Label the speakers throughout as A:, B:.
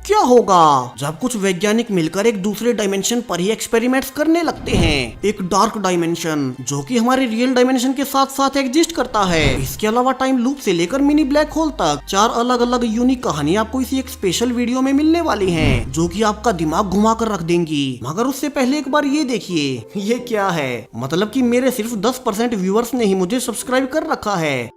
A: क्या होगा जब कुछ वैज्ञानिक मिलकर एक दूसरे डायमेंशन पर ही एक्सपेरिमेंट्स करने लगते हैं। एक डार्क डायमेंशन जो कि हमारे रियल डायमेंशन के साथ साथ एग्जिस्ट करता है। इसके अलावा टाइम लूप से लेकर मिनी ब्लैक होल तक 4 अलग अलग यूनिक कहानी आपको इसी एक स्पेशल वीडियो में मिलने वाली हैं, जो कि आपका दिमाग घुमा कर रख देंगी। मगर उससे पहले एक बार ये देखिए, ये क्या है। मतलब कि मेरे सिर्फ 10% व्यूअर्स ने ही मुझे सब्सक्राइब कर रखा है।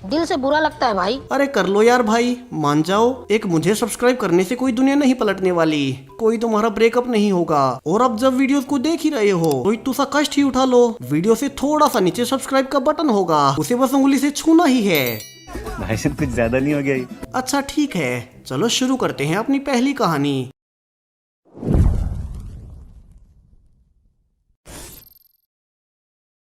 B: दिल से बुरा लगता है भाई।
A: अरे कर लो यार भाई, मान जाओ। एक मुझे सब्सक्राइब करने से कोई दुनिया नहीं पलटने वाली, कोई तुम्हारा ब्रेकअप नहीं होगा। और अब जब वीडियोस को देख ही रहे हो तो इतना सा कष्ट ही उठा लो। वीडियो से थोड़ा सा नीचे सब्सक्राइब का बटन होगा, उसे बस उंगली से छूना ही है।
C: भाई साहब कुछ ज्यादा नहीं हो गया ये?
A: अच्छा ठीक है, चलो शुरू करते हैं अपनी पहली कहानी।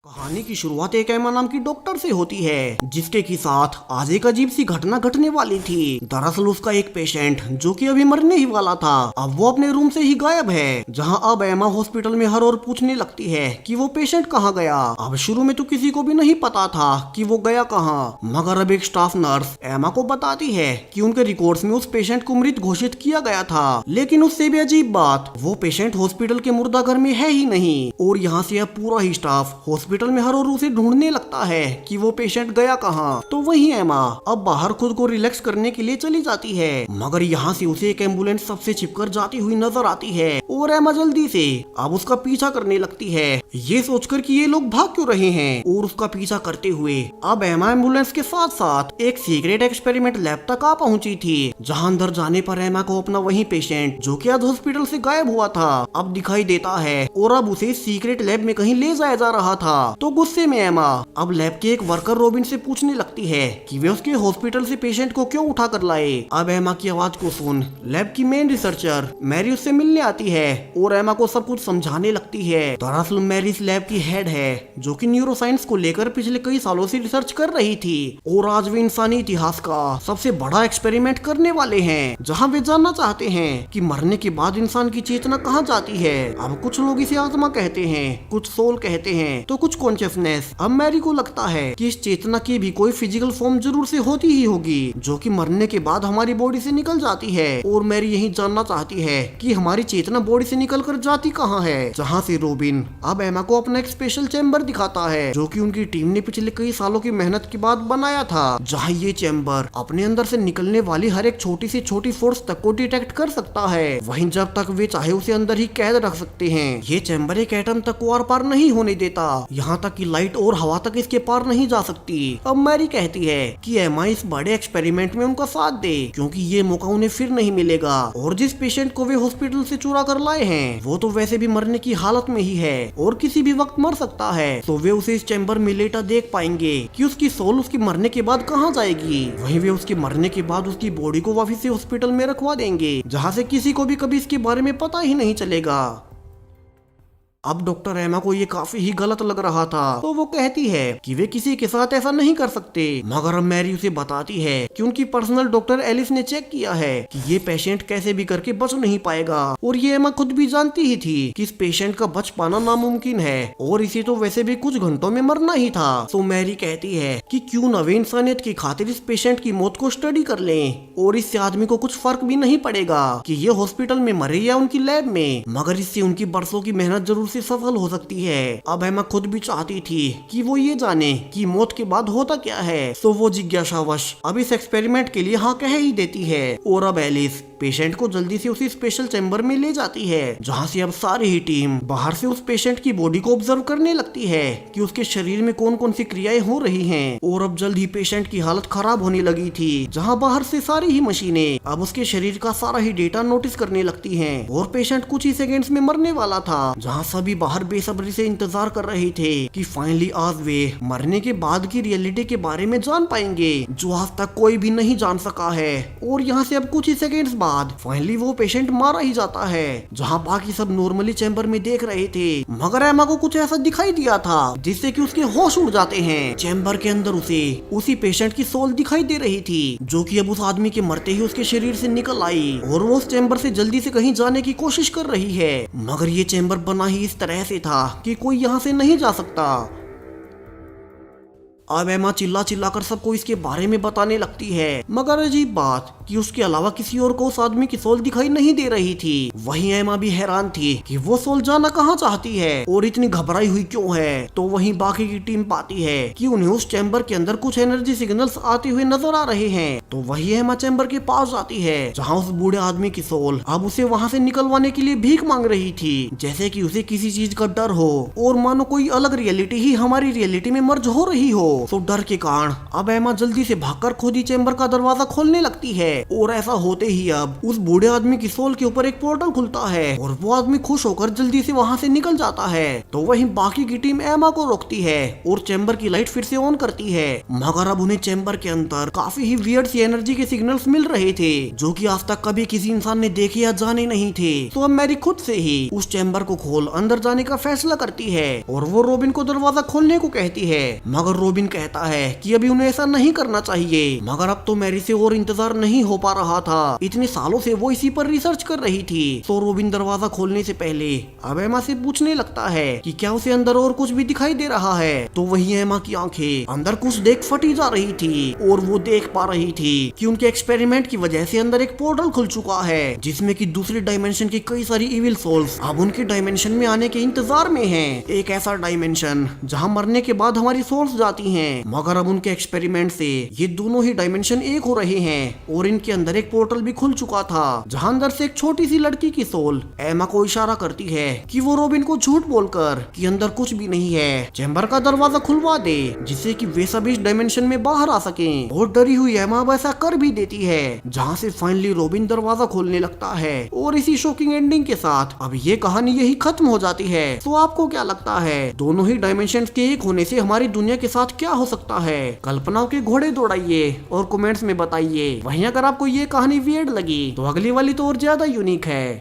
A: कहानी की शुरुआत एक एमा नाम की डॉक्टर से होती है, जिसके की साथ आज एक अजीब सी घटना घटने वाली थी। दरअसल उसका एक पेशेंट जो कि अभी मरने ही वाला था, अब वो अपने रूम से ही गायब है। जहां अब एमा हॉस्पिटल में हर ओर पूछने लगती है कि वो पेशेंट कहाँ गया। अब शुरू में तो किसी को भी नहीं पता था कि वो गया कहाँ, मगर अब एक स्टाफ नर्स एमा को बताती है कि उनके रिकॉर्ड्स में उस पेशेंट को मृत घोषित किया गया था। लेकिन उससे भी अजीब बात, वो पेशेंट हॉस्पिटल के मुर्दाघर में है ही नहीं। और यहाँ से अब पूरा ही स्टाफ हॉस्पिटल में हर ओर उसे ढूंढने लगता है कि वो पेशेंट गया कहाँ। तो वही एमा अब बाहर खुद को रिलैक्स करने के लिए चली जाती है, मगर यहाँ से उसे एक एम्बुलेंस सबसे छिपकर जाती हुई नजर आती है। और एमा जल्दी से अब उसका पीछा करने लगती है, ये सोचकर कि ये लोग भाग क्यों रहे हैं। और उसका पीछा करते हुए अब एमा एम्बुलेंस के साथ साथ एक सीक्रेट एक्सपेरिमेंट लैब तक आ पहुंची थी, जहाँ अंदर जाने पर एमा को अपना वही पेशेंट जो कि आज हॉस्पिटल से गायब हुआ था अब दिखाई देता है। और अब उसे सीक्रेट लैब में कहीं ले जाया जा रहा था। तो गुस्से में एमा अब लैब के एक वर्कर रॉबिन से पूछने लगती है कि वे उसके हॉस्पिटल से पेशेंट को क्यों उठा कर लाए। अब एमा की आवाज को सुन लैब की मेन रिसर्चर मैरी उससे मिलने आती है और एमा को सब कुछ समझाने लगती है। दरअसल मैरी इस लैब की हेड है, जो कि न्यूरोसाइंस को लेकर पिछले कई सालों से रिसर्च कर रही थी। और आज वे इंसानी इतिहास का सबसे बड़ा एक्सपेरिमेंट करने वाले हैं, जहाँ वे जानना चाहते हैं कि मरने के बाद इंसान की चेतना कहाँ जाती है। अब कुछ लोग इसे आत्मा कहते हैं, कुछ सोल कहते हैं, तो कुछ कॉन्शियसनेस। अब मैरी को लगता है कि इस चेतना की भी कोई फिजिकल फॉर्म जरूर से होती ही होगी, जो कि मरने के बाद हमारी बॉडी से निकल जाती है। और मैरी यही जानना चाहती है कि हमारी चेतना बॉडी से निकल कर जाती कहाँ है। जहाँ से रोबिन अब एमा को अपना एक स्पेशल चैम्बर दिखाता है, जो कि उनकी टीम ने पिछले कई सालों की मेहनत के बाद बनाया था। जहाँ ये चैम्बर अपने अंदर से निकलने वाली हर एक छोटी से छोटी फोर्स तक को डिटेक्ट कर सकता है। वहीं जब तक वे चाहे उसे अंदर ही कैद रख सकते हैं। ये चैम्बर एक एटम तक को आर पार नहीं होने देता, यहाँ तक कि लाइट और हवा तक इसके पार नहीं जा सकती। अब मैरी कहती है कि एमा इस बड़े एक्सपेरिमेंट में उनका साथ दे, क्योंकि ये मौका उन्हें फिर नहीं मिलेगा। और जिस पेशेंट को वे हॉस्पिटल से चुरा कर लाए हैं, वो तो वैसे भी मरने की हालत में ही है और किसी भी वक्त मर सकता है। तो वे उसे इस चैम्बर में लेटा देख पाएंगे कि उसकी सोल उसकी मरने के बाद कहाँ जाएगी। वहीं वे उसके मरने के बाद उसकी बॉडी को वापस से हॉस्पिटल में रखवा देंगे, जहाँ से किसी को भी कभी इसके बारे में पता ही नहीं चलेगा। अब डॉक्टर एमा को ये काफी ही गलत लग रहा था, तो वो कहती है कि वे किसी के साथ ऐसा नहीं कर सकते। मगर अब मैरी उसे बताती है कि उनकी पर्सनल डॉक्टर एलिस ने चेक किया है कि ये पेशेंट कैसे भी करके बच नहीं पाएगा। और ये एमा खुद भी जानती ही थी कि इस पेशेंट का बच पाना नामुमकिन है, और इसे तो वैसे भी कुछ घंटों में मरना ही था। तो मैरी कहती है कि क्यों न वे इंसानियत की खातिर इस पेशेंट की मौत को स्टडी कर लें, और इससे आदमी को कुछ फर्क भी नहीं पड़ेगा कि ये हॉस्पिटल में मरे या उनकी लैब में, मगर इससे उनकी बरसों की मेहनत जरूर सफल हो सकती है। अब एमा खुद भी चाहती थी कि वो ये जाने कि मौत के बाद होता क्या है। तो वो जिज्ञासावश अब इस एक्सपेरिमेंट के लिए हाँ कह ही देती है। और अब एलिस पेशेंट को जल्दी से उसी स्पेशल चैम्बर में ले जाती है, जहाँ से अब सारी ही टीम बाहर से उस पेशेंट की बॉडी को ऑब्जर्व करने लगती है कि उसके शरीर में कौन कौन सी क्रियाएं हो रही हैं। और अब जल्द ही पेशेंट की हालत खराब होने लगी थी, जहाँ बाहर से सारी ही मशीनें अब उसके शरीर का सारा ही डेटा नोटिस करने लगती हैं। और पेशेंट कुछ ही सेकेंड्स में मरने वाला था, जहाँ सभी बाहर बेसब्री से इंतजार कर रहे थे कि फाइनली आज वे मरने के बाद की रियलिटी के बारे में जान पाएंगे, जो आज तक कोई भी नहीं जान सका है। और यहाँ से अब कुछ ही सेकेंड्स बाद फाइनली वो पेशेंट मारा ही जाता है, जहाँ बाकी सब नॉर्मली चैम्बर में देख रहे थे। मगर एमा को कुछ ऐसा दिखाई दिया था जिससे कि उसके होश उड़ जाते हैं। चैम्बर के अंदर उसे उसी पेशेंट की सोल दिखाई दे रही थी, जो कि अब उस आदमी के मरते ही उसके शरीर से निकल आई, और वो उस चैम्बर से जल्दी से कहीं जाने की कोशिश कर रही है। मगर ये चैम्बर बना ही इस तरह से था कि कोई यहाँ से नहीं जा सकता। अब एमा चिल्ला चिल्ला कर सबको इसके बारे में बताने लगती है, मगर अजीब बात कि उसके अलावा किसी और को उस आदमी की सोल दिखाई नहीं दे रही थी। वहीं एमा भी हैरान थी कि वो सोल जाना कहाँ चाहती है और इतनी घबराई हुई क्यों है। तो वहीं बाकी की टीम पाती है कि उन्हें उस चैम्बर के अंदर कुछ एनर्जी सिग्नल्स आते हुए नजर आ रहे हैं। तो वही एमा चैम्बर के पास जाती है जहाँ उस बूढ़े आदमी की सोल अब उसे वहाँ से निकलवाने के लिए भीख मांग रही थी, जैसे कि उसे किसी चीज का डर हो और मानो कोई अलग रियलिटी ही हमारी रियलिटी में मर्ज हो रही हो। तो डर के कारण अब एमा जल्दी से भागकर खुद ही चैम्बर का दरवाजा खोलने लगती है और ऐसा होते ही अब उस बूढ़े आदमी की सोल के ऊपर एक पोर्टल खुलता है और वो आदमी खुश होकर जल्दी से वहाँ से निकल जाता है। तो वहीं बाकी की टीम एमा को रोकती है और चैम्बर की लाइट फिर से ऑन करती है, मगर अब उन्हें चैम्बर के अंदर काफी ही वियर्ड सी एनर्जी के सिग्नल्स मिल रहे थे जो कि आज तक कभी किसी इंसान ने देखे या जाने नहीं थे। तो अब मैरी खुद से ही उस चैम्बर को खोल अंदर जाने का फैसला करती है और वो रॉबिन को दरवाजा खोलने को कहती है, मगर रॉबिन कहता है कि अभी उन्हें ऐसा नहीं करना चाहिए। मगर अब तो मैरी से और इंतजार नहीं हो पा रहा था, इतने सालों से वो इसी पर रिसर्च कर रही थी। तो रॉबिन दरवाजा खोलने से पहले अब एमा से पूछने लगता है कि क्या उसे अंदर और कुछ भी दिखाई दे रहा है। तो वही एमा की आंखें अंदर कुछ देख फटी जा रही थी और वो देख पा रही थी कि उनके एक्सपेरिमेंट की वजह से अंदर एक पोर्टल खुल चुका है जिसमें कि दूसरी डायमेंशन की कई सारी इविल सोल्स अब उनके डायमेंशन में आने के इंतजार में हैं। एक ऐसा डायमेंशन जहां मरने के बाद हमारी सोल्स जाती हैं, मगर अब उनके एक्सपेरिमेंट से ये दोनों ही डायमेंशन एक हो रहे हैं और इनके अंदर एक पोर्टल भी खुल चुका था जहां अंदर से एक छोटी सी लड़की की सोल एमा को इशारा करती है कि वो रॉबिन को झूठ बोलकर कि अंदर कुछ भी नहीं है चैम्बर का दरवाजा खुलवा दे, जिससे कि वे सब इस डायमेंशन में बाहर आ सकें। और डरी हुई एमा वैसा कर भी देती है, जहां से फाइनली रॉबिन दरवाजा खोलने लगता है और इसी शॉकिंग एंडिंग के साथ अब ये कहानी यही खत्म हो जाती है। तो आपको क्या लगता है दोनों ही डायमेंशंस के एक होने से हमारी दुनिया के साथ क्या हो सकता है? कल्पनाओं के घोड़े दौड़ाइए और कमेंट्स में बताइए। वहीं अगर आपको ये कहानी वियर्ड लगी तो अगली वाली तो और ज्यादा यूनिक है।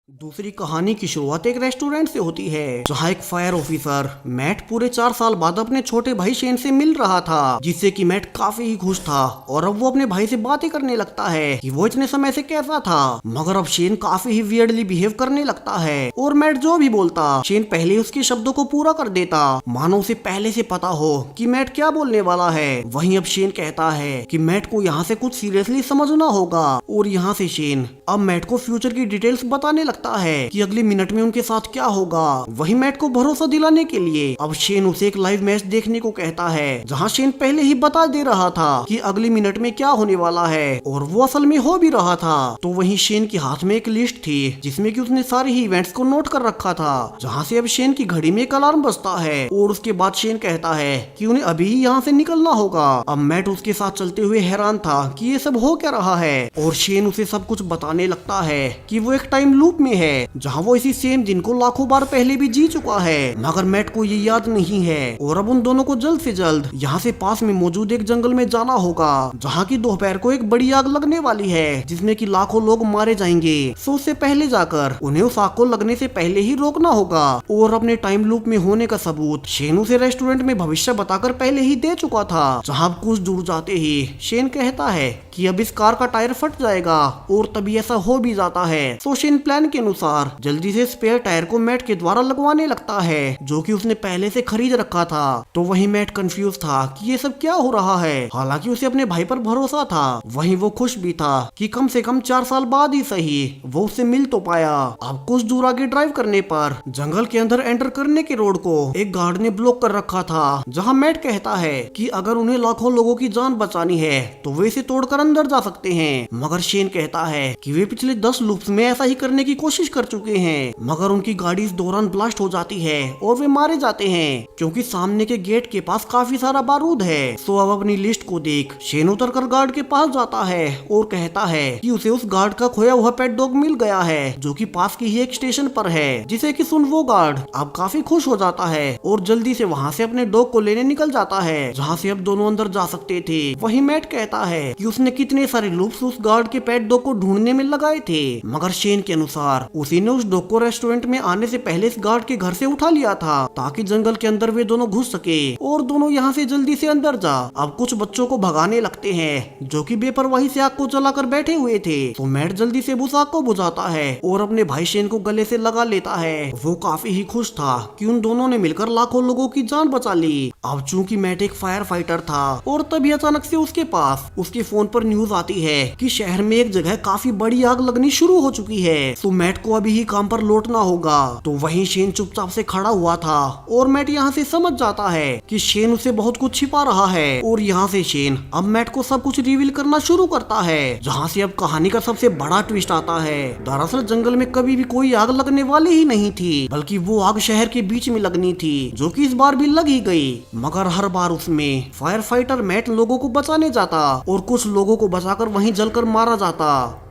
A: दूसरी कहानी की शुरुआत एक रेस्टोरेंट से होती है जहां एक फायर ऑफिसर मैट पूरे 4 साल बाद अपने छोटे भाई शेन से मिल रहा था, जिससे कि मैट काफी ही खुश था और अब वो अपने भाई से बातें करने लगता है कि वो इतने समय से कैसा था। मगर अब शेन काफी ही वियर्डली बिहेव करने लगता है और मैट जो भी बोलता शेन पहले उसके शब्दों को पूरा कर देता, मानो उसे पहले से पता हो कि मैट क्या बोलने वाला है। वहीं अब शेन कहता है कि मैट को यहाँ से कुछ सीरियसली समझना होगा और यहाँ से शेन अब मैट को फ्यूचर की डिटेल्स बताने लगता है कि अगले मिनट में उनके साथ क्या होगा। वही मैट को भरोसा दिलाने के लिए अब शेन उसे एक लाइव मैच देखने को कहता है जहां शेन पहले ही बता दे रहा था कि अगले मिनट में क्या होने वाला है और वो असल में हो भी रहा था। तो वहीं शेन के हाथ में एक लिस्ट थी जिसमें कि उसने सारे ही इवेंट्स को नोट कर रखा था, जहां से अब शेन की घड़ी में एक अलार्म बजता है और उसके बाद शेन कहता है कि उन्हें अभी ही यहाँ से निकलना होगा। अब मैट उसके साथ चलते हुए हैरान था कि ये सब हो क्या रहा है और शेन उसे सब कुछ बताने लगता है कि वो एक टाइम लूप में है जहां वो इसी सेम दिन को लाखों बार पहले भी जी चुका है, मगर मैट को ये याद नहीं है और अब उन दोनों को जल्द से जल्द यहाँ से पास में मौजूद एक जंगल में जाना होगा जहाँ की दोपहर को एक बड़ी आग लगने वाली है जिसमें कि लाखों लोग मारे जाएंगे। सो उससे पहले जाकर उन्हें उस आग को लगने से पहले ही रोकना होगा और अपने टाइम लूप में होने का सबूत शेन उसे रेस्टोरेंट में भविष्य बताकर पहले ही दे चुका था। जहाँ कुछ दूर जाते ही शेन कहता है कि अब इस कार का टायर फट जाएगा और तभी ऐसा हो भी जाता है। तो शेन प्लान के अनुसार जल्दी से स्पेयर टायर को मैट के द्वारा लगवाने लगता है जो कि उसने पहले से खरीद रखा था। तो वहीं मैट कंफ्यूज था कि ये सब क्या हो रहा है, हालांकि उसे अपने भाई पर भरोसा था। वहीं वो खुश भी था कि कम से कम 4 साल बाद ही सही वो उससे मिल तो पाया। अब कुछ दूर आगे ड्राइव करने पर जंगल के अंदर एंटर करने के रोड को एक गार्ड ने ब्लॉक कर रखा था, जहाँ मैट कहता है कि अगर उन्हें लाखों लोगों की जान बचानी है तो वे इसे तोड़कर अंदर जा सकते हैं। मगर शेन कहता है कि वे पिछले 10 लूप्स में ऐसा ही करने की कोशिश कर चुके हैं, मगर उनकी गाड़ी इस दौरान ब्लास्ट हो जाती है और वे मारे जाते हैं क्योंकि सामने के गेट के पास काफी सारा बारूद है। सो अब अपनी लिस्ट को देख शेन उतरकर गार्ड के पास जाता है और कहता है कि उसे उस गार्ड का खोया हुआ पेट डॉग मिल गया है जो कि पास की ही एक स्टेशन पर है, जिसे कि सुन वो गार्ड अब काफी खुश हो जाता है और जल्दी से वहाँ से अपने डॉग को लेने निकल जाता है, जहाँ से अब दोनों अंदर जा सकते थे। वही मैट कहता है कि उसने कितने सारे लूप्स उस गार्ड के पेट डॉग को ढूंढने में लगाए थे, मगर शेन के अनुसार अनुसार उसी ने उस डॉग को रेस्टोरेंट में आने से पहले इस गार्ड के घर से उठा लिया था ताकि जंगल के अंदर वे दोनों घुस सके और दोनों यहाँ से जल्दी से अंदर जा। अब कुछ बच्चों को भगाने लगते हैं जो कि बेपरवाही से आग को जलाकर बैठे हुए थे। तो मैट जल्दी से उस आग को बुझाता है और अपने भाई शेन को गले से लगा लेता है। वो काफी ही खुश था कि उन दोनों ने मिलकर लाखों लोगों की जान बचा ली। अब चूंकि मैट एक फायर फाइटर था और तभी अचानक से उसके पास उसके फोन पर न्यूज आती है कि शहर में एक जगह काफी बड़ी आग लगनी शुरू हो चुकी है। तो मैट को अभी ही काम पर लौटना होगा। तो वहीं शेन चुपचाप से खड़ा हुआ था और मैट यहाँ से समझ जाता है कि शेन उसे बहुत कुछ छिपा रहा है। और यहाँ से शेन अब मैट को सब कुछ रिवील करना शुरू करता है, जहाँ से अब कहानी का सबसे बड़ा ट्विस्ट आता है। दरअसल जंगल में कभी भी कोई आग लगने वाली ही नहीं थी, बल्कि वो आग शहर के बीच में लगनी थी, जो कि इस बार भी लग ही गई। मगर हर बार उसमें फायर फाइटर मैट लोगों को बचाने जाता और कुछ लोगों को बचाकर वहीं जलकर मारा जाता।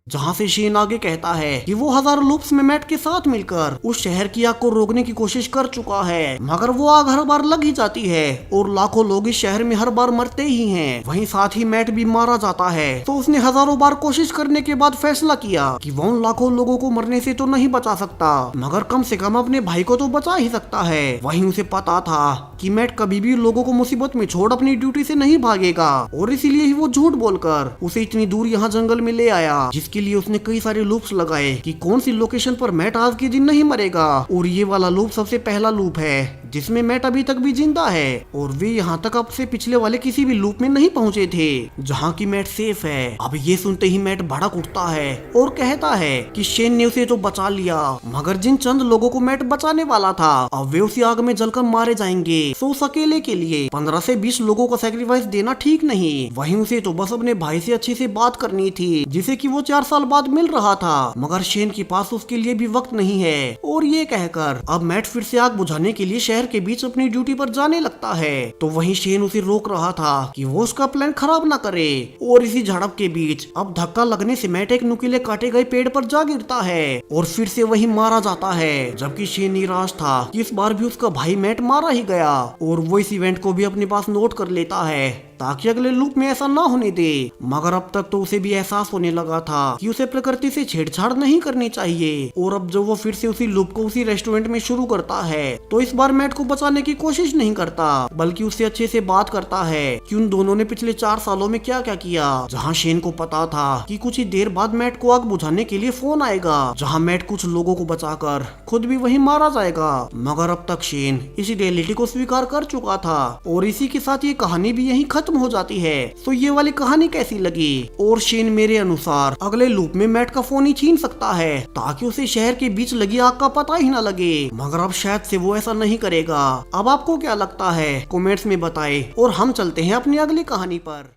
A: जहाँ से शेन आगे कहता है कि वो हजारों लूप्स में मैट के साथ मिलकर उस शहर की आग को रोकने की कोशिश कर चुका है, मगर वो आग हर बार लग ही जाती है और लाखों लोग इस शहर में हर बार मरते ही हैं। वहीं साथ ही मैट भी मारा जाता है। तो उसने हजारों बार कोशिश करने के बाद फैसला किया कि वो उन लाखों लोगों को मरने से तो नहीं बचा सकता, मगर कम से कम अपने भाई को तो बचा ही सकता है। वहीं उसे पता था कि मैट कभी भी लोगों को मुसीबत में छोड़ अपनी ड्यूटी से नहीं भागेगा और इसीलिए ही वो झूठ बोलकर उसे इतनी दूर यहाँ जंगल में ले आया, जिसके लिए उसने कई सारे लूप्स लगाए कि कौन सी लोकेशन पर मैट आज के दिन नहीं मरेगा। और ये वाला लूप सबसे पहला लूप है जिसमें मैट अभी तक भी जिंदा है और वे यहाँ तक अब से पिछले वाले किसी भी लूप में नहीं पहुँचे थे जहाँ की मैट सेफ है। अब ये सुनते ही मैट भड़क उठता है और कहता है कि शेन ने उसे तो बचा लिया, मगर जिन चंद लोगों को मैट बचाने वाला था अब वे उसी आग में जलकर मारे जाएंगे। तो उस अकेले के लिए 15 से 20 लोगों का सैक्रिफाइस देना ठीक नहीं। वहीं उसे तो बस अपने भाई से अच्छे से बात करनी थी, जिसे कि वो 4 साल बाद मिल रहा था, मगर शेन के पास उसके लिए भी वक्त नहीं है। और ये कहकर अब मैट फिर से आग बुझाने के लिए शहर के बीच अपनी ड्यूटी पर जाने लगता है। तो वहीं शेन उसे रोक रहा था कि वो उसका प्लान खराब ना करे। और इसी झड़प के बीच अब धक्का लगने से मैट एक नुकीले काटे गए पेड़ पर जा गिरता है और फिर से वही मारा जाता है, जबकि शेन निराश था कि इस बार भी उसका भाई मैट मारा ही गया। और वो इस इवेंट को भी अपने पास नोट कर लेता है ताकि अगले लूप में ऐसा ना होने दे। मगर अब तक तो उसे भी एहसास होने लगा था कि उसे प्रकृति से छेड़छाड़ नहीं करनी चाहिए। और अब जब वो फिर से उसी लूप को उसी रेस्टोरेंट में शुरू करता है तो इस बार मैट को बचाने की कोशिश नहीं करता, बल्कि उससे अच्छे से बात करता है कि उन दोनों ने पिछले 4 सालों में क्या क्या किया। जहाँ शेन को पता था कि कुछ ही देर बाद मैट को आग बुझाने के लिए फोन आएगा, जहाँ मैट कुछ लोगों को बचाकर खुद भी वही मारा जाएगा। मगर अब तक शेन इस रियलिटी को स्वीकार कर चुका था और इसी के साथ ये कहानी भी यही खत्म हो जाती है। तो ये वाली कहानी कैसी लगी? और शेन मेरे अनुसार अगले लूप में मैट का फोन ही छीन सकता है ताकि उसे शहर के बीच लगी आग का पता ही ना लगे, मगर अब शायद से वो ऐसा नहीं करेगा। अब आपको क्या लगता है कमेंट्स में बताएं और हम चलते हैं अपनी अगली कहानी पर।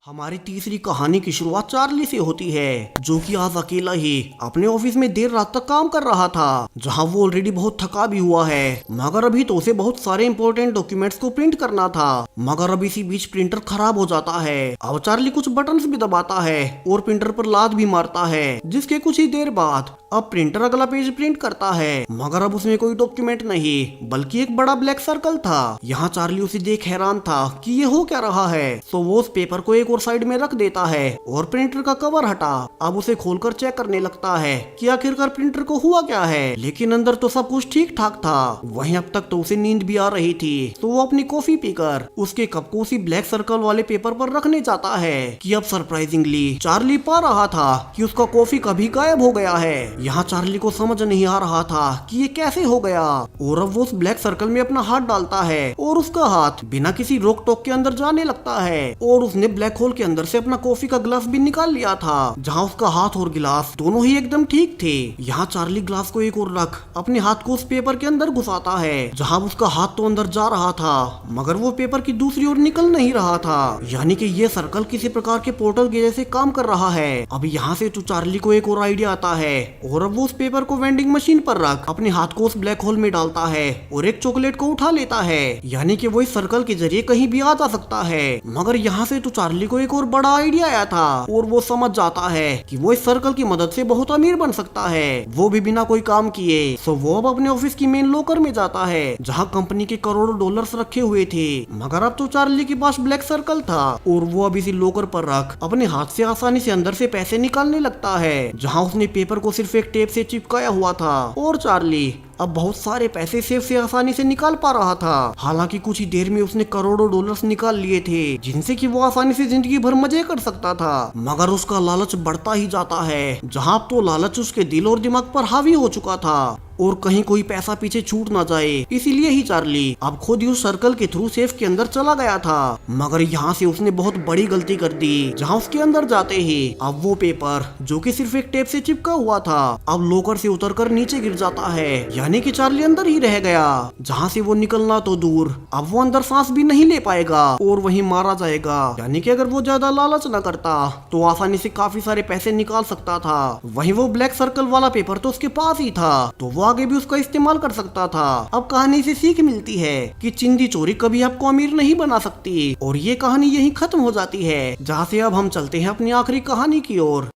A: हमारी तीसरी कहानी की शुरुआत चार्ली से होती है, जो कि आज अकेला ही अपने ऑफिस में देर रात तक काम कर रहा था, जहां वो ऑलरेडी बहुत थका भी हुआ है। मगर अभी तो उसे बहुत सारे इंपॉर्टेंट डॉक्यूमेंट्स को प्रिंट करना था, मगर अब इसी बीच प्रिंटर खराब हो जाता है। अब चार्ली कुछ बटन्स भी दबाता है और प्रिंटर पर लात भी मारता है, जिसके कुछ ही देर बाद अब प्रिंटर अगला पेज प्रिंट करता है, मगर अब उसमें कोई डॉक्यूमेंट नहीं बल्कि एक बड़ा ब्लैक सर्कल था। यहाँ चार्ली उसे देख हैरान था कि ये हो क्या रहा है। तो वो उस पेपर को एक और साइड में रख देता है और प्रिंटर का कवर हटा अब उसे खोलकर चेक करने लगता है कि आखिरकार प्रिंटर को हुआ क्या है। लेकिन अंदर तो सब कुछ ठीक ठाक था। वहीं अब तक तो उसे नींद भी आ रही थी, तो वो अपनी कॉफी पीकर उसके कप को उसी ब्लैक सर्कल वाले पेपर पर रखने जाता है कि अब सरप्राइजिंगली चार्ली पा रहा था कि उसका कॉफी कभी गायब हो गया है। यहाँ चार्ली को समझ नहीं आ रहा था कि ये कैसे हो गया। और अब वो उस ब्लैक सर्कल में अपना हाथ डालता है और उसका हाथ बिना किसी रोक टोक के अंदर जाने लगता है और उसने ब्लैक होल के अंदर से अपना कॉफी का ग्लास भी निकाल लिया था, जहाँ उसका हाथ और गिलास दोनों ही एकदम ठीक थे। यहाँ चार्ली ग्लास को एक और रख अपने हाथ को उस पेपर के अंदर घुसाता है, जहाँ उसका हाथ तो अंदर जा रहा था मगर वो पेपर की दूसरी ओर निकल नहीं रहा था। यानी कि ये सर्कल किसी प्रकार के पोर्टल के जैसे काम कर रहा है। अब यहाँ से तो चार्ली को एक और आइडिया आता है और अब वो उस पेपर को वेंडिंग मशीन पर रख अपने हाथ को उस ब्लैक होल में डालता है और एक चॉकलेट को उठा लेता है, यानी कि वो इस सर्कल के जरिए कहीं भी आ जा सकता है। मगर यहाँ से तो चार्ली को एक और बड़ा आइडिया आया था और वो समझ जाता है कि वो इस सर्कल की मदद से बहुत अमीर बन सकता है, वो भी बिना कोई काम किए। सो वो अब अपने ऑफिस की मेन लॉकर में जाता है जहाँ कंपनी के करोड़ों डॉलर्स रखे हुए थे। मगर अब तो चार्ली के पास ब्लैक सर्कल था और वो अब इसी लॉकर पर रख अपने हाथ से आसानी से अंदर से पैसे निकालने लगता है, जहाँ उसने पेपर को सिर्फ एक टेप से चिपकाया हुआ था। और चार्ली अब बहुत सारे पैसे सेफ से आसानी से निकाल पा रहा था। हालांकि कुछ ही देर में उसने करोड़ों डॉलर्स निकाल लिए थे जिनसे कि वो आसानी से जिंदगी भर मजे कर सकता था। मगर उसका लालच बढ़ता ही जाता है, जहां तो लालच उसके दिल और दिमाग पर हावी हो चुका था और कहीं कोई पैसा पीछे छूट ना जाए, इसीलिए ही चार्ली अब खुद ही उस सर्कल के थ्रू सेफ के अंदर चला गया था। मगर यहाँ से उसने बहुत बड़ी गलती कर दी, जहाँ उसके अंदर जाते ही अब वो पेपर जो कि सिर्फ एक टेप से चिपका हुआ था अब लॉकर से उतरकर नीचे गिर जाता है, यानी कि चार्ली अंदर ही रह गया, जहाँ से वो निकलना तो दूर अब वो अंदर सांस भी नहीं ले पाएगा और वहीं मारा जाएगा। यानी कि अगर वो ज्यादा लालच न करता तो आसानी से काफी सारे पैसे निकाल सकता था। वहीं वो ब्लैक सर्कल वाला पेपर तो उसके पास ही था, तो वो आगे भी उसका इस्तेमाल कर सकता था। अब कहानी से सीख मिलती है कि चिंदी चोरी कभी आपको अमीर नहीं बना सकती और ये कहानी यहीं खत्म हो जाती है, जहाँ से अब हम चलते हैं अपनी आखिरी कहानी की ओर।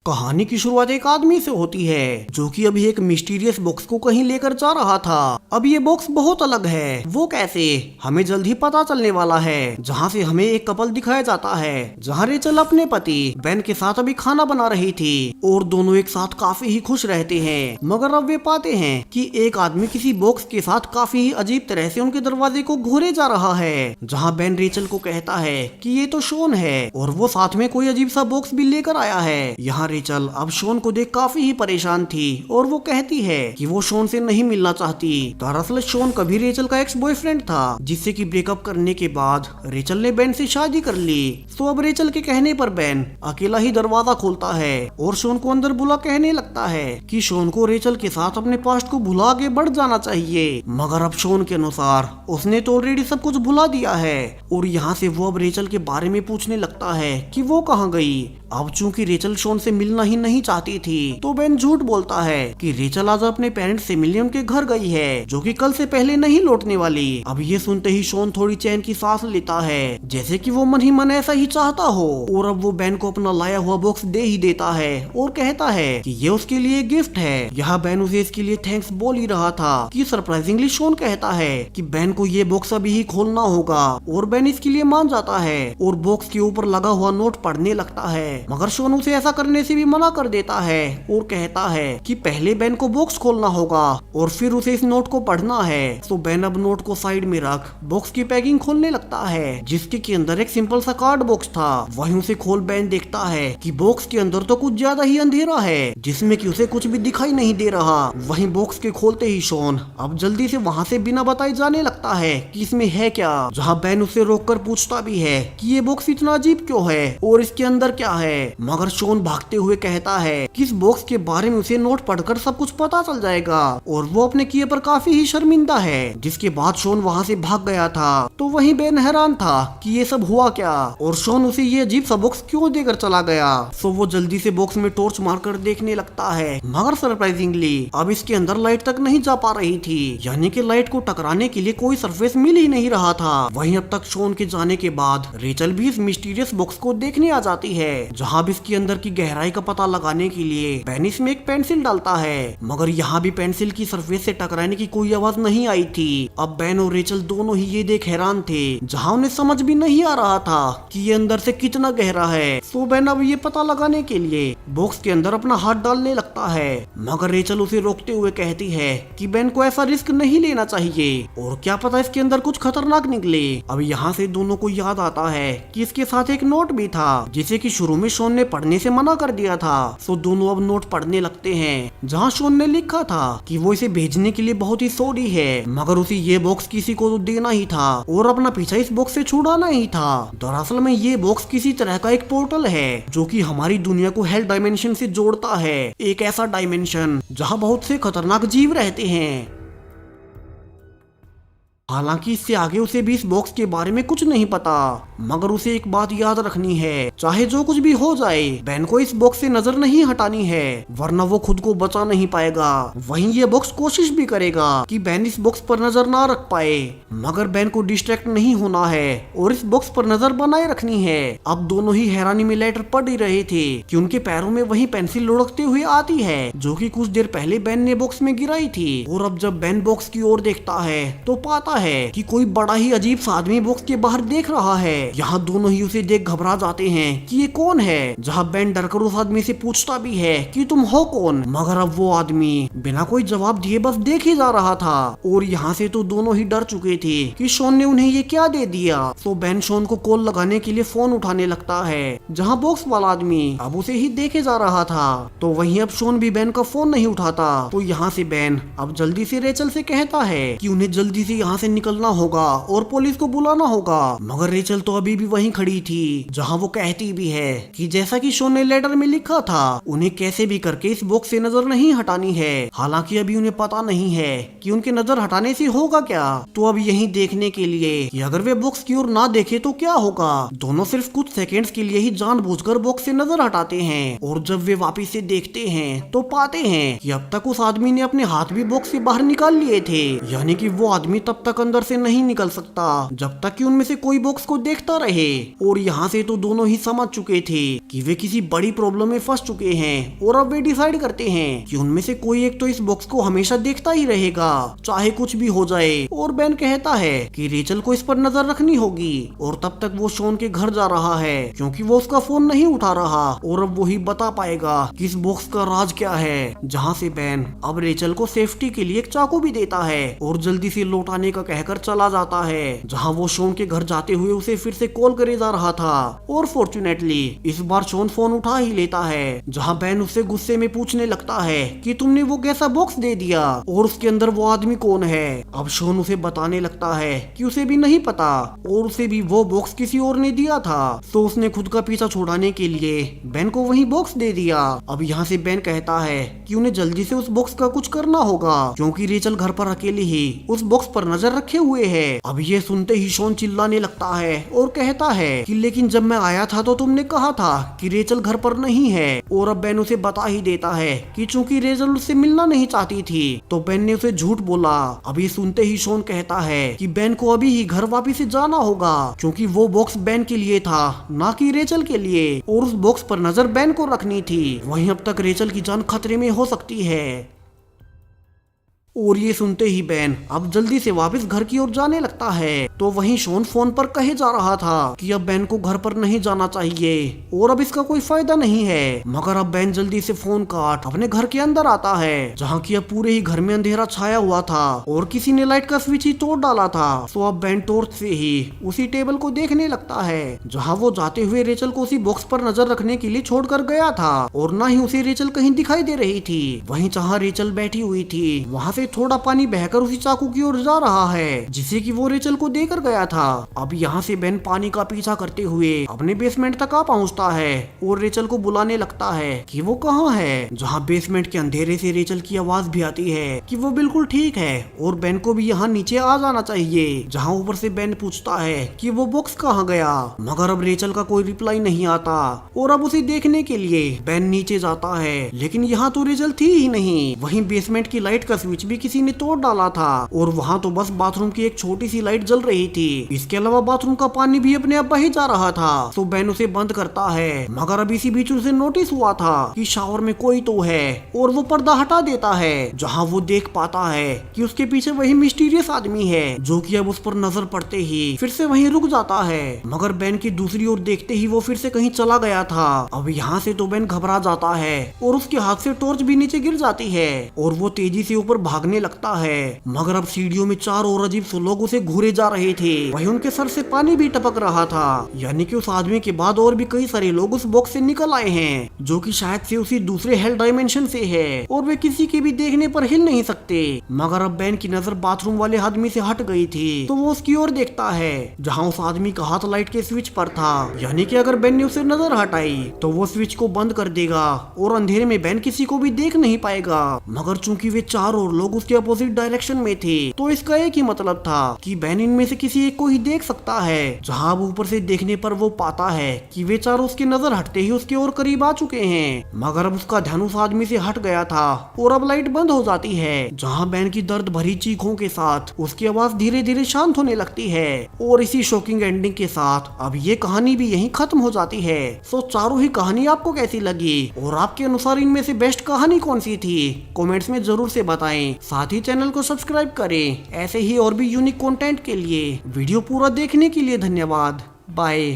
A: कहानी की शुरुआत एक आदमी से होती है जो कि अभी एक मिस्टीरियस बॉक्स को कहीं लेकर जा रहा था। अब ये बॉक्स बहुत अलग है, वो कैसे हमें जल्द ही पता चलने वाला है, जहाँ से हमें एक कपल दिखाया जाता है जहाँ रेचल अपने पति बेन के साथ अभी खाना बना रही थी और दोनों एक साथ काफी ही खुश रहते हैं। मगर अब वे पाते हैं कि एक आदमी किसी बॉक्स के साथ काफी ही अजीब तरह से उनके दरवाजे को घूरे जा रहा है, जहाँ बेन रेचल को कहता है कि ये तो शॉन है और वो साथ में कोई अजीब सा बॉक्स भी लेकर आया है। यहाँ रेचल अब शॉन को देख काफी ही परेशान थी और वो कहती है कि वो शॉन से नहीं मिलना चाहती। दरअसल शॉन कभी रेचल का एक्स बॉयफ्रेंड था, जिससे कि ब्रेकअप करने के बाद रेचल ने बेन से शादी कर ली। तो अब रेचल के कहने पर बेन अकेला ही दरवाजा खोलता है और शॉन को अंदर बुला कहने लगता है कि शॉन को रेचल के साथ अपने पास्ट को भुला के बढ़ जाना चाहिए। मगर अब शॉन के अनुसार उसने तो ऑलरेडी सब कुछ भुला दिया है और यहाँ से वो अब रेचल के बारे में पूछने लगता है कि वो कहाँ गई। अब चूंकि रेचल शॉन से मिलना ही नहीं चाहती थी तो बेन झूठ बोलता है कि रेचल आज अपने पेरेंट्स से मिलने उनके घर गई है, जो कि कल से पहले नहीं लौटने वाली। अब ये सुनते ही शॉन थोड़ी चैन की सांस लेता है, जैसे कि वो मन ही मन ऐसा ही चाहता हो। और अब वो बेन को अपना लाया हुआ बॉक्स दे ही देता है और कहता है कि ये उसके लिए गिफ्ट है। यहाँ बेन उसे इसके लिए थैंक्स बोल ही रहा था कि सरप्राइजिंगली शॉन कहता है कि बेन को ये बॉक्स अभी ही खोलना होगा और बेन इसके लिए मान जाता है और बॉक्स के ऊपर लगा हुआ नोट पढ़ने लगता है। मगर शॉन उसे ऐसा करने से भी मना कर देता है और कहता है कि पहले बेन को बॉक्स खोलना होगा और फिर उसे इस नोट को पढ़ना है। तो बेन अब नोट को साइड में रख बॉक्स की पैकिंग खोलने लगता है, जिसके के अंदर एक सिंपल सा कार्ड बॉक्स था। वहीं उसे खोल बेन देखता है कि बॉक्स के अंदर तो कुछ ज्यादा ही अंधेरा है, जिसमें कि उसे कुछ भी दिखाई नहीं दे रहा। वहीं बॉक्स के खोलते ही शॉन अब जल्दी से वहाँ से बिना बताए जाने लगता है कि इसमें है क्या, जहाँ बेन उसे रोककर पूछता भी है कि ये बॉक्स इतना अजीब क्यों है और इसके अंदर क्या है। मगर शॉन भागते हुए कहता है कि इस बॉक्स के बारे में उसे नोट पढ़कर सब कुछ पता चल जाएगा और वो अपने किए पर काफी ही शर्मिंदा है। जिसके बाद शॉन वहाँ से भाग गया था। तो वहीं बेन हैरान था कि ये सब हुआ क्या और शॉन उसे ये अजीब सा बॉक्स क्यों देकर चला गया। सो वो जल्दी से बॉक्स में टॉर्च मारकर देखने लगता है, मगर सरप्राइजिंगली अब इसके अंदर लाइट तक नहीं जा पा रही थी, यानी कि लाइट को टकराने के लिए कोई सरफेस मिल ही नहीं रहा था। वहीं अब तक शॉन के जाने के बाद रेचल भी इस मिस्टीरियस बॉक्स को देखने आ जाती है, जहाँ भी इसके अंदर की गहराई का पता लगाने के लिए बेन इसमें एक पेंसिल डालता है। मगर यहाँ भी पेंसिल की सरफेस से टकराने की कोई आवाज नहीं आई थी। अब बेन और रेचल दोनों ही ये देख हैरान थे, जहाँ उन्हें समझ भी नहीं आ रहा था कि ये अंदर से कितना गहरा है। सो बेन अब ये पता लगाने के लिए बॉक्स के अंदर अपना हाथ डालने लगता है, मगर रेचल उसे रोकते हुए कहती है कि बेन को ऐसा रिस्क नहीं लेना चाहिए और क्या पता इसके अंदर कुछ खतरनाक निकले। अब यहाँ से दोनों को याद आता है कि इसके साथ एक नोट भी था, जिसे कि शुरू में शॉन ने पढ़ने से मना कर दिया था। सो दोनों अब नोट पढ़ने लगते हैं, जहाँ शॉन ने लिखा था कि वो इसे भेजने के लिए बहुत ही सॉरी है, मगर उसे ये बॉक्स किसी को तो देना ही था और अपना पीछा इस बॉक्स से छुड़ाना ही था। दरअसल में ये बॉक्स किसी तरह का एक पोर्टल है, जो कि हमारी दुनिया को हेल डायमेंशन से जोड़ता है, एक ऐसा डायमेंशन जहाँ बहुत से खतरनाक जीव रहते हैं। हालांकि इससे आगे उसे भी इस बॉक्स के बारे में कुछ नहीं पता, मगर उसे एक बात याद रखनी है, चाहे जो कुछ भी हो जाए बेन को इस बॉक्स से नजर नहीं हटानी है, वरना वो खुद को बचा नहीं पाएगा। वहीं ये बॉक्स कोशिश भी करेगा कि बेन इस बॉक्स पर नजर ना रख पाए, मगर बेन को डिस्ट्रैक्ट नहीं होना है और इस बॉक्स पर नजर बनाए रखनी है। अब दोनों ही हैरानी में लेटर पढ़ ही रहे थे कि उनके पैरों में वही पेंसिल लुढ़कते हुए आती है जो कि कुछ देर पहले बेन ने बॉक्स में गिराई थी। और अब जब बेन बॉक्स की ओर देखता है तो पाता है कि कोई बड़ा ही अजीब सा आदमी बॉक्स के बाहर देख रहा है। यहाँ दोनों ही उसे देख घबरा जाते हैं कि ये कौन है, जहाँ बेन डरकर उस आदमी से पूछता भी है कि तुम हो कौन, मगर अब वो आदमी बिना कोई जवाब दिए बस देख ही जा रहा था। और यहाँ से तो दोनों ही डर चुके थे कि शॉन ने उन्हें ये क्या दे दिया। तो बेन शॉन को कॉल लगाने के लिए फोन उठाने लगता है, जहाँ बॉक्स वाला आदमी अब उसे ही देखे जा रहा था। तो वहीं अब शॉन भी बेन का फोन नहीं उठाता। तो यहाँ से बेन अब जल्दी से रेचल से कहता है कि उन्हें जल्दी से यहाँ से निकलना होगा और पुलिस को बुलाना होगा, मगर रेचल तो अभी भी वहीं खड़ी थी, जहाँ वो कहती भी है कि जैसा कि शॉन ने लेटर में लिखा था उन्हें कैसे भी करके इस बॉक्स से नजर नहीं हटानी है। हालांकि अभी उन्हें पता नहीं है कि उनके नजर हटाने से होगा क्या। तो अब यही देखने के लिए कि अगर वे बॉक्स की ओर ना देखे तो क्या होगा, दोनों सिर्फ कुछ सेकेंड्स के लिए ही जानबूझकर बॉक्स से नजर हटाते हैं। और जब वे वापिस से देखते हैं तो पाते हैं कि अब तक उस आदमी ने अपने हाथ भी बॉक्स से बाहर निकाल लिए थे, यानी कि वो आदमी तब तक अंदर से नहीं निकल सकता जब तक कि उनमें से कोई बॉक्स को देखता रहे। और यहाँ से तो दोनों ही समझ चुके थे कि वे किसी बड़ी प्रॉब्लम में फंस चुके हैं। और अब वे डिसाइड करते हैं कि उनमें से कोई एक तो इस बॉक्स को हमेशा देखता ही रहेगा, चाहे कुछ भी हो जाए। और बेन कहता है कि रेचल को इस पर नजर रखनी होगी। और तब तक वो शॉन के घर जा रहा है क्योंकि वो उसका फोन नहीं उठा रहा, और अब वो ही बता पाएगा कि इस बॉक्स का राज क्या है। जहाँ से बेन अब रेचल को सेफ्टी के लिए एक चाकू भी देता है और जल्दी से लौटाने का कहकर चला जाता है, जहाँ वो शॉन के घर जाते हुए उसे फिर से कॉल करे जा रहा था। और फॉर्चुनेटली इस बार शॉन फोन उठा ही लेता है, जहाँ बेन उससे गुस्से में पूछने लगता है कि तुमने वो कैसा बॉक्स दे दिया और उसके अंदर वो आदमी कौन है। अब शॉन उसे बताने लगता है कि उसे भी नहीं पता और उसे भी वो बॉक्स किसी और ने दिया था। तो उसने खुद का पीछा छुड़ाने के लिए बेन को वही बॉक्स दे दिया। अब यहाँ से बेन कहता है कि उन्हें जल्दी से उस बॉक्स का कुछ करना होगा क्योंकि रेचल घर पर अकेले ही उस बॉक्स पर नजर रखे हुए है। अब ये सुनते ही शॉन चिल्लाने लगता है और कहता है कि लेकिन जब मैं आया था तो तुमने कहा था कि रेचल घर पर नहीं है। और अब बेन उसे बता ही देता है कि चूंकि रेचल उससे मिलना नहीं चाहती थी तो बेन ने उसे झूठ बोला। अभी सुनते ही शॉन कहता है कि बेन को अभी ही घर वापिस जाना होगा क्योंकि वो बॉक्स बेन के लिए था, ना कि रेचल के लिए, और उस बॉक्स पर नजर बेन को रखनी थी। वहीं अब तक रेचल की जान खतरे में हो सकती है। और ये सुनते ही बेन अब जल्दी से वापस घर की ओर जाने लगता है। तो वहीं शॉन फोन पर कहे जा रहा था कि अब बेन को घर पर नहीं जाना चाहिए और अब इसका कोई फायदा नहीं है। मगर अब बेन जल्दी से फोन काट अपने घर के अंदर आता है, जहाँ की अब पूरे ही घर में अंधेरा छाया हुआ था और किसी ने लाइट का स्विच ही तोड़ डाला था। तो अब बेन टॉर्च से ही उसी टेबल को देखने लगता है जहाँ वो जाते हुए रेचल को उसी बॉक्स पर नजर रखने के लिए छोड़कर गया था, और ना ही उसे रेचल कहीं दिखाई दे रही थी। वहीं जहाँ रेचल बैठी हुई थी वहाँ से थोड़ा पानी बहकर उसी चाकू की ओर जा रहा है जिसे कि वो रेचल को देकर गया था। अब यहाँ से बेन पानी का पीछा करते हुए अपने बेसमेंट तक आ पहुँचता है और रेचल को बुलाने लगता है कि वो कहाँ है, जहाँ बेसमेंट के अंधेरे से रेचल की आवाज भी आती है कि वो बिल्कुल ठीक है और बेन को भी यहाँ नीचे आ जाना चाहिए। जहाँ ऊपर से बेन पूछता है कि वो बॉक्स कहाँ गया, मगर अब रेचल का कोई रिप्लाई नहीं आता और अब उसे देखने के लिए बेन नीचे जाता है, लेकिन यहाँ तो रेचल थी ही नहीं। वहीं बेसमेंट की लाइट का स्विच भी किसी ने तोड़ डाला था और वहाँ तो बस बाथरूम की एक छोटी सी लाइट जल रही थी। इसके अलावा बाथरूम का पानी भी अपने आप बही जा रहा था। तो बेन उसे बंद करता है, मगर अब इसी बीच उसे नोटिस हुआ था कि शावर में कोई तो है और वो पर्दा हटा देता है, जहाँ वो देख पाता है कि उसके पीछे वही मिस्टीरियस आदमी है, जो कि अब उस पर नजर पड़ते ही फिर से वहीं रुक जाता है। मगर बेन की दूसरी ओर देखते ही वो फिर से कहीं चला गया था। अब यहाँ से तो बेन घबरा जाता है और उसके हाथ से टॉर्च भी नीचे गिर जाती है और वो तेजी से ऊपर भागने लगता है। मगर अब सीढ़ियों में चार और अजीब से लोग उसे घूरे जा रहे रहे थे वहीं उनके सर से पानी भी टपक रहा था। यानी कि उस आदमी के बाद और भी कई सारे लोग उस बॉक्स से निकल आए हैं जो कि शायद से उसी दूसरे हेल डायमेंशन से है और वे किसी के भी देखने पर हिल नहीं सकते। मगर अब बेन की नजर बाथरूम वाले आदमी से हट गई थी तो वो उसकी ओर देखता है जहाँ उस आदमी का हाथ लाइट के स्विच पर था। यानी कि अगर बेन ने उसे नजर हटाई तो वो स्विच को बंद कर देगा और अंधेरे में बेन किसी को भी देख नहीं पाएगा। मगर चूंकि वे चारों और लोग उसके अपोजिट डायरेक्शन में थे तो इसका एक ही मतलब था कि बेन इनमें से किसी एक को ही देख सकता है। जहाँ अब ऊपर से देखने पर वो पाता है कि वे चारों उसकी नजर हटते ही उसके और करीब आ चुके हैं। मगर अब उसका ध्यान उस आदमी से हट गया था और अब लाइट बंद हो जाती है जहाँ बेन की दर्द भरी चीखों के साथ उसकी आवाज धीरे धीरे शांत होने लगती है। और इसी शॉकिंग एंडिंग के साथ अब ये कहानी भी यहीं खत्म हो जाती है। सो चारों ही कहानी आपको कैसी लगी और आपके अनुसार इनमें से बेस्ट कहानी कौन सी थी कमेंट्स में जरूर से बताएं। साथ ही चैनल को सब्सक्राइब करें ऐसे ही और भी यूनिक कंटेंट के लिए। वीडियो पूरा देखने के लिए धन्यवाद। बाय।